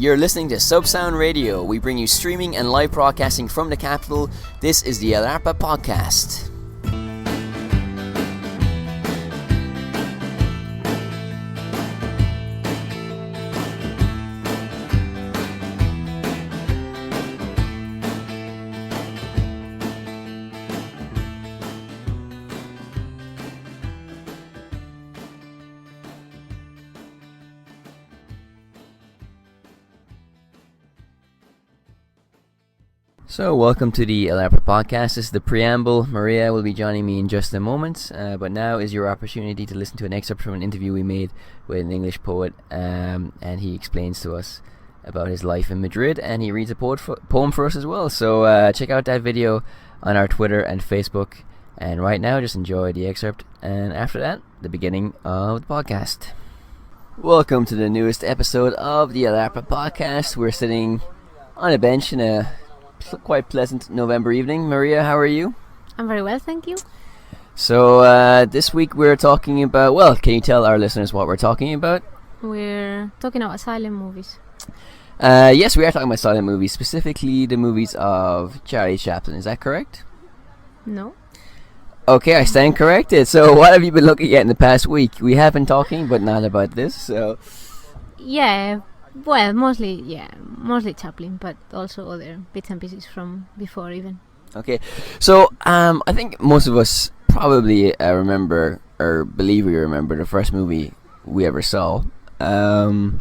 You're listening to Subsound Radio. We bring you streaming and live broadcasting from the capital. This is the Ep4 podcast. So, welcome to the Ep4 podcast. This is the preamble. Maria will be joining me in just a moment, but now is your opportunity to listen to an excerpt from an interview we made with an English poet, and he explains to us about his life in Madrid, and he reads a poem for us as well. So, check out that video on our Twitter and Facebook, and right now, just enjoy the excerpt, and after that, the beginning of the podcast. Welcome to the newest episode of the Ep4 podcast. We're sitting on a bench in a quite pleasant November evening. Maria, how are you? I'm very well, thank you. So this week we're talking about, well, can you tell our listeners what we're talking about? We're talking about silent movies. Yes, we are talking about silent movies, specifically the movies of Charlie Chaplin. Is that correct? No. Okay, I stand corrected. So what have you been looking at in the past week? We have been talking, but not about this, so... Yeah, well, mostly Chaplin, but also other bits and pieces from before even. Okay, so I think most of us probably remember, or believe we remember, the first movie we ever saw. Do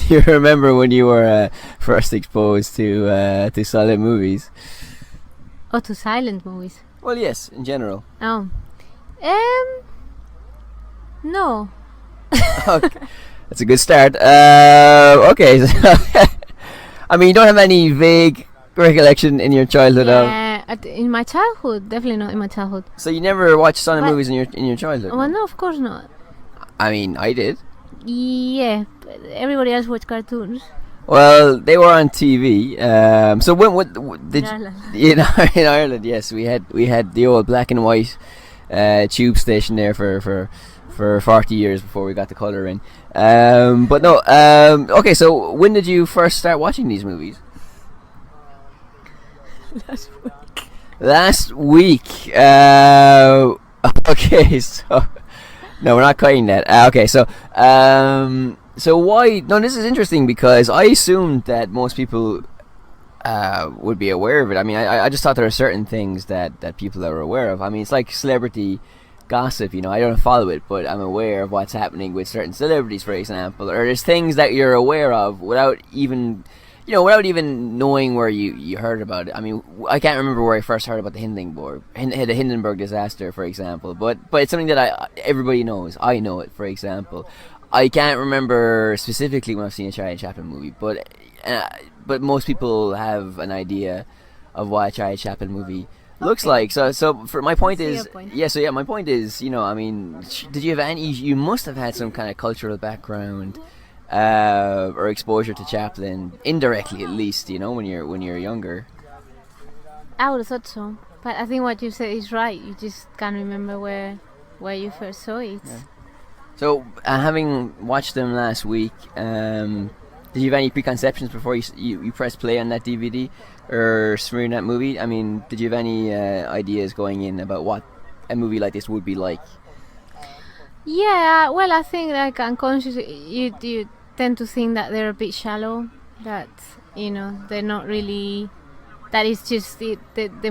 you remember when you were first exposed to silent movies? Oh, to silent movies? Well, yes, in general. Oh. No. Okay. That's a good start. Okay. I mean, you don't have any vague recollection in your childhood of... In my childhood, definitely not in my childhood. So you never watched silent movies in your childhood? Well, no, of course not. I mean, I did. Yeah, but everybody else watched cartoons. Well, they were on TV. So what did in Ireland? In Ireland, yes, we had the old black and white tube station there for 40 years before we got the colour in. But no, okay, so when did you first start watching these movies? Last week. Okay, so... No, we're not cutting that. Okay, so... So why... No, this is interesting because I assumed that most people would be aware of it. I mean, I just thought there are certain things that people are aware of. I mean, it's like celebrity... gossip, you know. I don't follow it, but I'm aware of what's happening with certain celebrities, for example, or there's things that you're aware of without even knowing where you heard about it. I mean, I can't remember where I first heard about the Hindenburg disaster, for example, but it's something that everybody knows. I know it, for example. I can't remember specifically when I've seen a Charlie Chaplin movie, but most people have an idea of what a Charlie Chaplin movie looks like. So for my point is, my point is, you know, I mean, did you have you must have had some kind of cultural background or exposure to Chaplin, indirectly at least, you know, when you're younger. I would have thought so, but I think what you said is right. You just can't remember where you first saw it. Yeah. So having watched them last week, did you have any preconceptions before you press play on that DVD or stream that movie? I mean, did you have any ideas going in about what a movie like this would be like? Yeah, well, I think like unconsciously you tend to think that they're a bit shallow, that, you know, they're not really, that is just the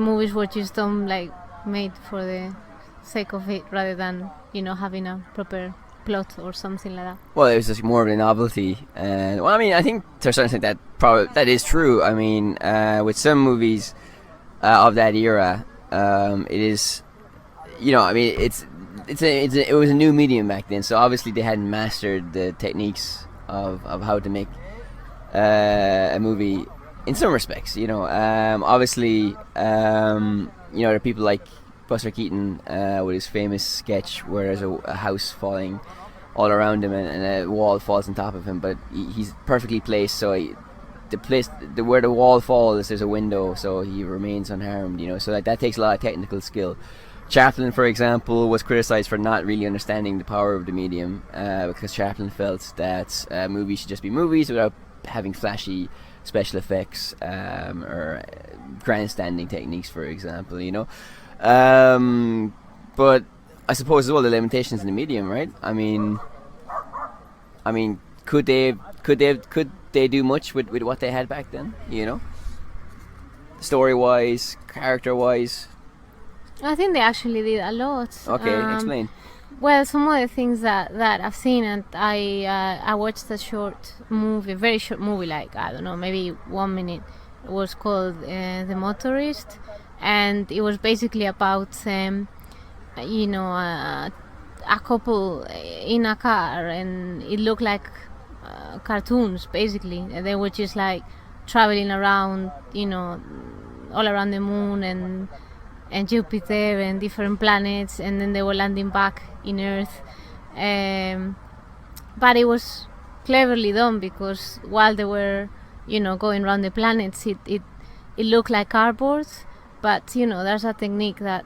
movies were just made for the sake of it rather than, you know, having a proper plot or something like that. Well, it was just more of a novelty, and well, I mean, I think to a certain extent that is true. I mean, with some movies of that era, it is, you know, I mean, it was a new medium back then, so obviously they hadn't mastered the techniques of how to make a movie in some respects, you know. Obviously, you know, there are people like Buster Keaton with his famous sketch where there's a house falling all around him and a wall falls on top of him, but he's perfectly placed, so where the wall falls, there's a window, so he remains unharmed, you know. So that takes a lot of technical skill. Chaplin, for example, was criticized for not really understanding the power of the medium, because Chaplin felt that movies should just be movies without having flashy special effects, or grandstanding techniques, for example. But I suppose as well the limitations in the medium, right? I mean, could they do much with what they had back then? Story wise, character wise. I think they actually did a lot. Okay, explain. Well, some of the things that I've seen, and I watched a very short movie, like, I don't know, maybe 1 minute. It was called The Motorist, and it was basically about a couple in a car, and it looked like cartoons basically. And they were just like traveling around, all around the moon and Jupiter and different planets, and then they were landing back in Earth. But it was cleverly done, because while they were, going around the planets, it looked like cardboard. But there's a technique that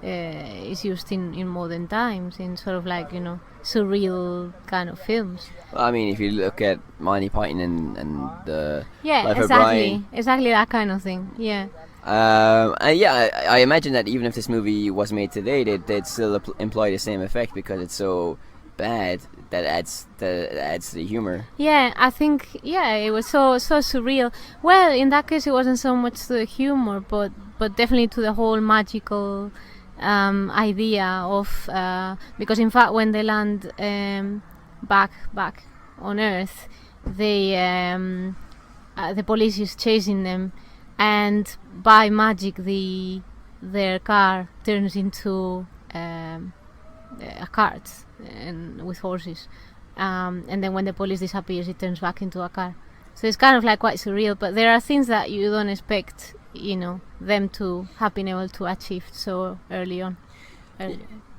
is used in modern times, in sort of like surreal kind of films. Well, I mean, if you look at Monty Python and the Life of exactly Brian, exactly that kind of thing. Yeah. I imagine that even if this movie was made today, they'd still employ the same effect, because it's so bad that adds to the humor. Yeah, I think it was so surreal. Well, in that case, it wasn't so much to the humor, but definitely to the whole magical idea of because in fact when they land back on Earth, the police is chasing them, and by magic their car turns into a cart and with horses, and then when the police disappears, it turns back into a car. So it's kind of like quite surreal, but there are things that you don't expect them to have been able to achieve so early on.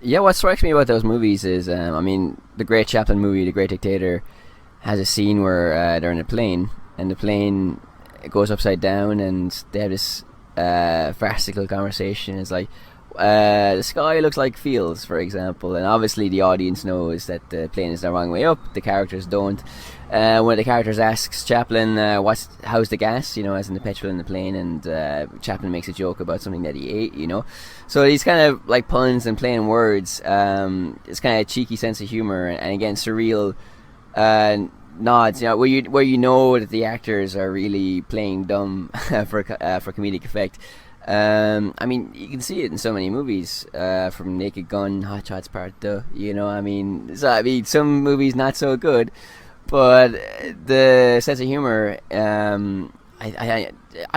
Yeah, what strikes me about those movies is, the great Chaplin movie, The Great Dictator, has a scene where they're in a plane, and the plane goes upside down, and they have this farcical conversation. It's like, the sky looks like fields, for example, and obviously the audience knows that the plane is the wrong way up. The characters don't. One of the characters asks Chaplin, how's the gas, as in the petrol in the plane, and Chaplin makes a joke about something that he ate, So these kind of like puns and playing words, it's kind of a cheeky sense of humor, and again surreal nods, where you know that the actors are really playing dumb for comedic effect. You can see it in so many movies, from Naked Gun, Hot Shots Part 2, some movies not so good, but the sense of humor, I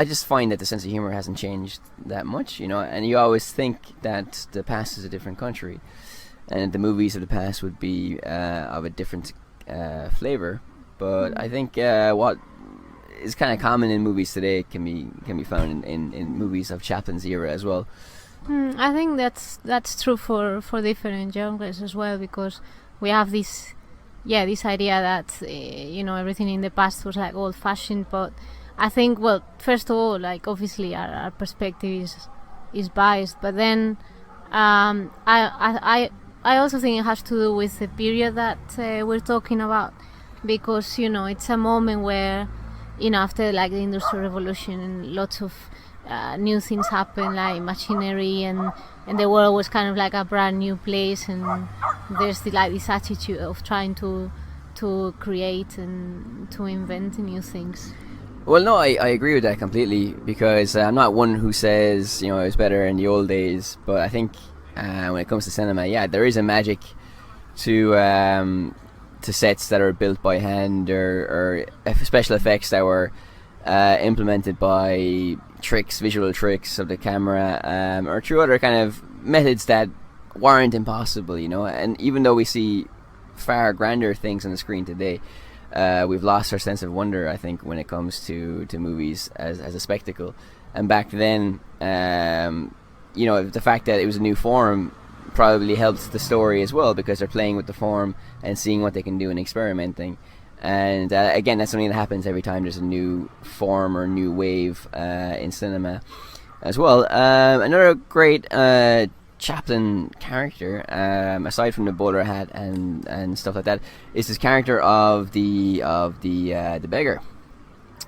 just find that the sense of humor hasn't changed that much, and you always think that the past is a different country, and the movies of the past would be of a different flavor, but I think what is kind of common in movies today can be found in movies of Chaplin's era as well. I think that's true for different genres as well, because we have this idea that everything in the past was like old-fashioned, but I think, well, first of all, like obviously our perspective is biased, but then I also think it has to do with the period that we're talking about, because it's a moment where after like the Industrial Revolution, and lots of new things happen, like machinery, and the world was kind of like a brand new place, and there's this attitude of trying to create and to invent new things. Well, no, I agree with that completely, because I'm not one who says it was better in the old days, but I think when it comes to cinema, there is a magic to sets that are built by hand, or special effects that were implemented by visual tricks of the camera, or through other kind of methods that weren't impossible, and even though we see far grander things on the screen today, we've lost our sense of wonder, I think, when it comes to movies as a spectacle. And back then, the fact that it was a new form probably helps the story as well, because they're playing with the form and seeing what they can do and experimenting. And again, that's something that happens every time there's a new form or new wave in cinema as well. Another great Chaplin character, aside from the bowler hat and stuff like that, is this character of the beggar.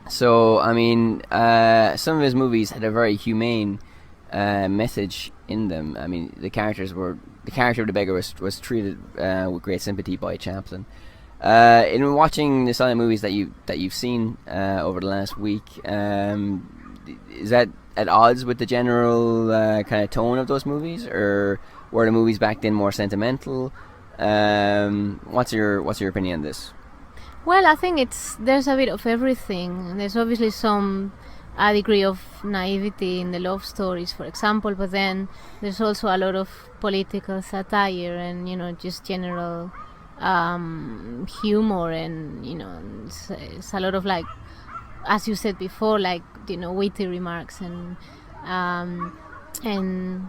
So I mean, some of his movies had a very humane message in them. I mean, the character of the beggar was treated with great sympathy by Chaplin. In watching the silent movies that you've seen over the last week, is that at odds with the general kind of tone of those movies, or were the movies back then more sentimental? What's your opinion on this? Well, I think there's a bit of everything. There's obviously a degree of naivety in the love stories, for example, but then there's also a lot of political satire and just general humor, and it's a lot of, like, as you said before, like witty remarks and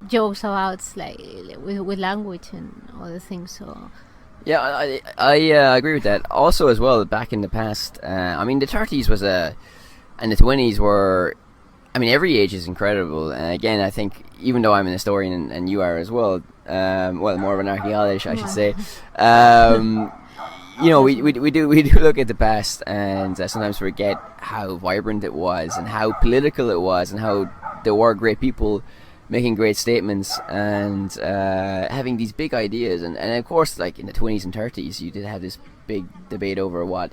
jokes about, like, with language and other things. So yeah, I agree with that. Also, as well, back in the past, I mean, the 30s and the 20s were. I mean, every age is incredible. And again, I think, even though I'm an historian and you are as well, more of an archaeologist, I should say. We do look at the past and sometimes forget how vibrant it was and how political it was and how there were great people making great statements and having these big ideas. And of course, like in the 20s and 30s, you did have this big debate over what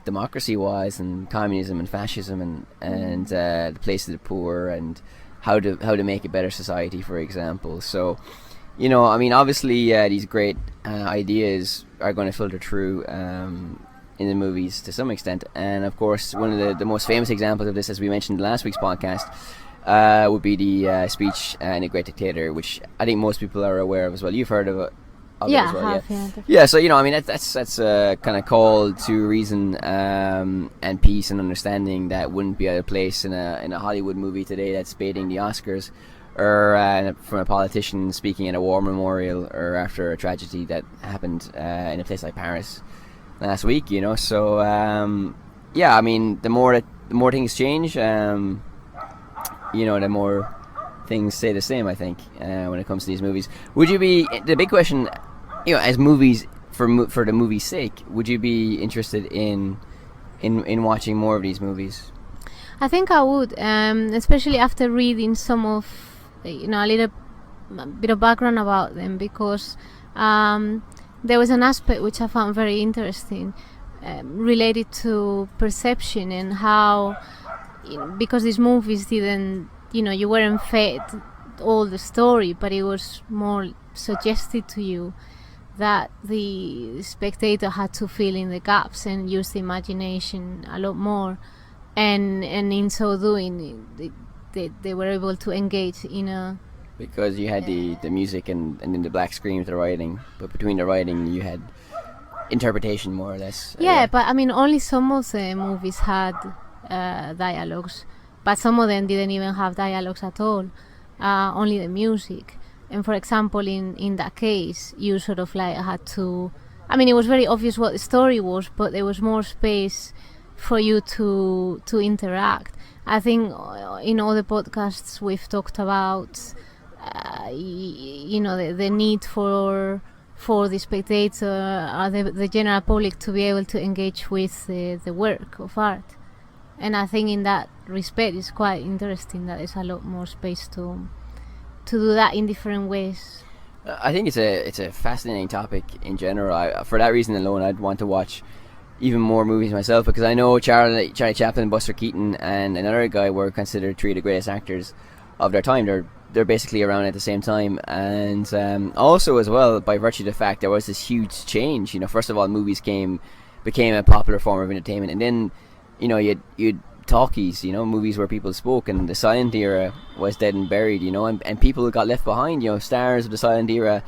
democracy was, and communism and fascism, and the place of the poor, and how to make a better society, for example. So, I mean, obviously these great ideas are going to filter through in the movies to some extent. And of course, one of the most famous examples of this, as we mentioned in last week's podcast, would be the speech in A Great Dictator, which I think most people are aware of as well. You've heard of it. Yeah, as well, yeah. So I mean, that's a kind of call to reason and peace and understanding that wouldn't be out of place in a Hollywood movie today that's baiting the Oscars, or from a politician speaking at a war memorial, or after a tragedy that happened in a place like Paris last week. So I mean, the more things change, the more things stay the same, I think, when it comes to these movies. Would you be, the big question, as movies for the movie's sake, would you be interested in watching more of these movies? I think I would, especially after reading some of, a little bit of background about them, because there was an aspect which I found very interesting, related to perception and how, because these movies didn't, you weren't fed all the story, but it was more suggested to you, that the spectator had to fill in the gaps and use the imagination a lot more, and in so doing they were able to engage in a, because you had the music and then the black screen with the writing, but between the writing you had interpretation, more or less. But I mean, only some of the movies had dialogues, but some of them didn't even have dialogues at all, only the music. And for example, in that case, you sort of like had to, I mean, it was very obvious what the story was, but there was more space for you to interact. I think in all the podcasts we've talked about, the need for the spectator, the general public, to be able to engage with the work of art. And I think in that respect, it's quite interesting that there's a lot more space to do that in different ways. I think it's a fascinating topic in general. For that reason alone, I'd want to watch even more movies myself, because I know Charlie Chaplin, Buster Keaton, and another guy were considered three of the greatest actors of their time. They're basically around at the same time, and also as well, by virtue of the fact there was this huge change. First of all, movies became a popular form of entertainment, and then you'd talkies, movies where people spoke, and the silent era was dead and buried, and people got left behind. Stars of the silent era,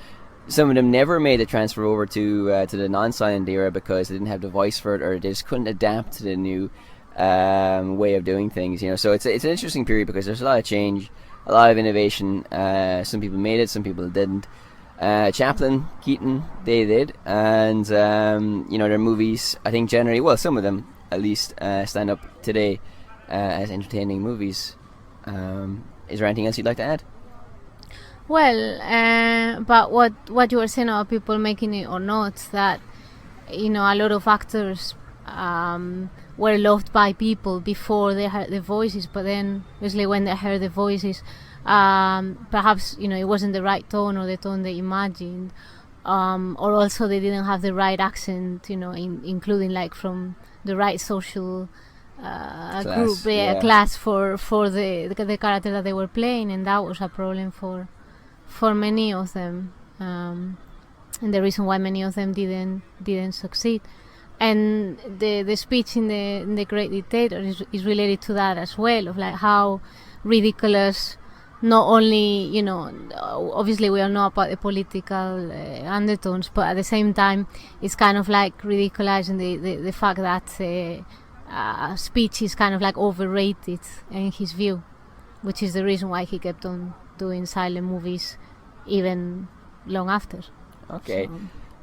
some of them never made the transfer over to the non-silent era because they didn't have the voice for it, or they just couldn't adapt to the new way of doing things. So it's an interesting period because there's a lot of change, a lot of innovation. Some people made it, some people didn't. Chaplin, Keaton, they did, and their movies, I think generally, well, some of them at least, stand up today as entertaining movies. Is there anything else you'd like to add? Well, but what you were saying about people making it or not, that a lot of actors were loved by people before they heard the voices, but then obviously when they heard the voices, perhaps it wasn't the right tone or the tone they imagined, or also they didn't have the right accent, including like from the right social group, class for the character that they were playing, and that was a problem for many of them, and the reason why many of them didn't succeed. And the speech in the Great Dictator is related to that as well, of like how ridiculous, not only obviously we all know about the political undertones, but at the same time it's kind of like ridiculizing the fact that speech is kind of like overrated in his view, which is the reason why he kept on doing silent movies even long after. Okay.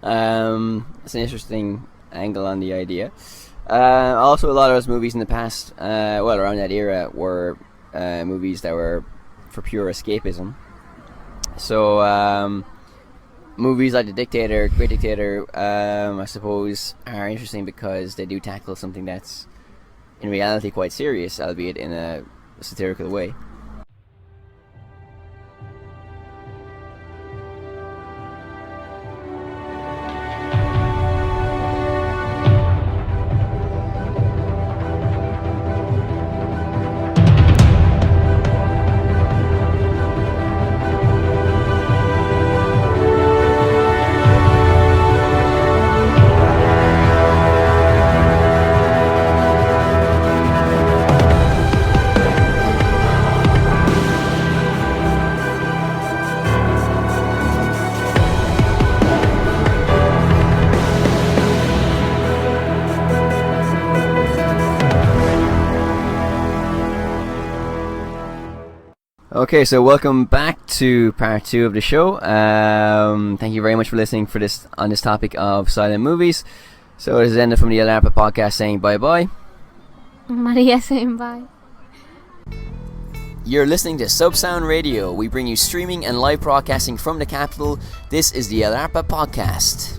So. It's an interesting angle on the idea. Also, a lot of those movies in the past, around that era, were movies that were for pure escapism. So, movies like The Dictator, Great Dictator, I suppose, are interesting because they do tackle something that's in reality quite serious, albeit in a satirical way. Okay, so welcome back to part 2 of the show. Thank you very much for listening on this topic of silent movies. So this is Enda from the El Arpa podcast saying bye-bye. Maria saying bye. You're listening to Subsound Radio. We bring you streaming and live broadcasting from the capital. This is the El Arpa podcast.